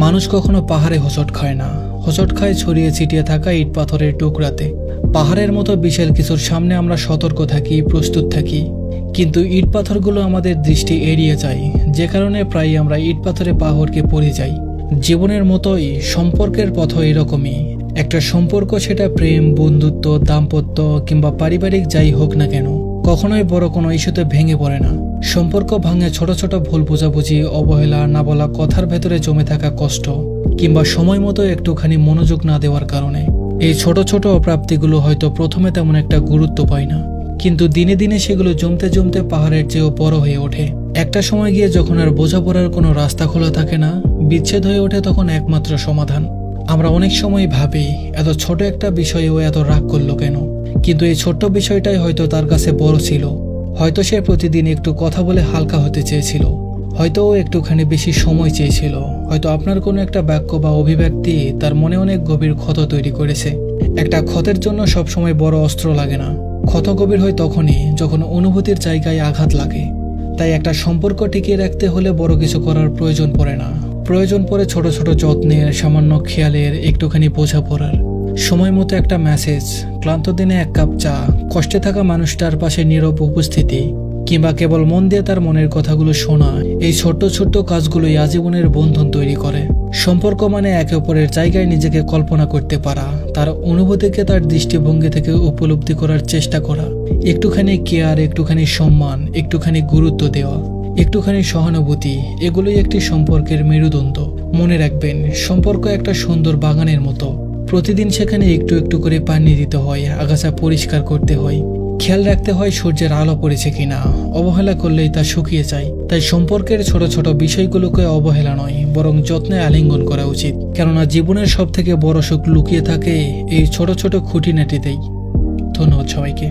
মানুষ কখনো পাহাড়ে হোঁচট খায় না, হোঁচট খায় ছড়িয়ে ছিটিয়ে থাকা ইট পাথরের টুকরাতে। পাহাড়ের মতো বিশাল কিছুর সামনে আমরা সতর্ক থাকি, প্রস্তুত থাকি, কিন্তু ইট পাথরগুলো আমাদের দৃষ্টি এড়িয়ে যায়, যে কারণে প্রায় আমরা ইট পাথরে পাহাড়কে পড়ে যাই। জীবনের মতোই সম্পর্কের পথও এরকমই। একটা সম্পর্ক, সেটা প্রেম, বন্ধুত্ব, দাম্পত্য কিংবা পারিবারিক যাই হোক না কেন, কখনোই বড় কোনো ইস্যুতে ভেঙে পড়ে না। সম্পর্ক ভাঙে ছোট ছোট ভুল বোঝাবুঝি, অবহেলা, না বলা কথার ভেতরে জমে থাকা কষ্ট, কিংবা সময় মতো একটুখানি মনোযোগ না দেওয়ার কারণে। এই ছোট ছোট অপ্রাপ্তিগুলো হয়তো প্রথমে তেমন একটা গুরুত্ব পায় না, কিন্তু দিনে দিনে সেগুলো জমতে জমতে পাহাড়ের চেয়েও বড় হয়ে ওঠে। একটা সময় গিয়ে যখন আর বোঝাপড়ার কোনো রাস্তা খোলা থাকে না, বিচ্ছেদ হয়ে ওঠে তখন একমাত্র সমাধান। আমরা অনেক সময় ভাবি, এত ছোট একটা বিষয়েও এত রাগ করলো কেন, কিন্তু এই ছোট্ট বিষয়টাই হয়তো তার কাছে বড় ছিল। হয়তো সে প্রতিদিন একটু কথা বলে হালকা হতে চেয়েছিল, হয়তো ও একটুখানি বেশি সময় চেয়েছিল, হয়তো আপনার কোনো একটা বাক্য বা অভিব্যক্তি তার মনে অনেক গভীর ক্ষত তৈরি করেছে। একটা ক্ষতের জন্য সবসময় বড় অস্ত্র লাগে না, ক্ষত গভীর হয় তখনই যখন অনুভূতির জায়গায় আঘাত লাগে। তাই একটা সম্পর্ক টিকিয়ে রাখতে হলে বড় কিছু করার প্রয়োজন পড়ে না, প্রয়োজন পড়ে ছোট ছোট যত্নের, সামান্য খেয়ালের, একটুখানি বোঝাপড়ার। সময় মতো একটা মেসেজ, ক্লান্ত দিনে এক কাপ চা, কষ্টে থাকা মানুষটার পাশে নীরব উপস্থিতি, কিংবা কেবল মন দিয়ে তার মনের কথাগুলো শোনা। এই ছোট্ট ছোট্ট কাজগুলোই আজীবনের বন্ধন তৈরি করে। সম্পর্ক মানে একে অপরের জায়গায় নিজেকে কল্পনা করতে পারা, তার অনুভূতিকে তার দৃষ্টিভঙ্গি থেকে উপলব্ধি করার চেষ্টা করা, একটুখানি কেয়ার, একটুখানি সম্মান, একটুখানি গুরুত্ব দেওয়া, একটুখানি সহানুভূতি। এগুলোই একটি সম্পর্কের মেরুদণ্ড। মনে রাখবেন, সম্পর্ক একটা সুন্দর বাগানের মতো। প্রতিদিন সেখানে একটু একটু করে পানি দিতে হয়, আগাছা পরিষ্কার করতে হয়, খেয়াল রাখতে হয় সূর্যের আলো পড়েছে কিনা। অবহেলা করলেই তা শুকিয়ে যায়। তাই সম্পর্কের ছোট ছোট বিষয়গুলোকে অবহেলা নয়, বরং যত্নে আলিঙ্গন করা উচিত। কেননা জীবনের সব থেকে বড় সুখ লুকিয়ে থাকে এই ছোট ছোট খুঁটিনাটিতেই। ধন্যবাদ সবাইকে।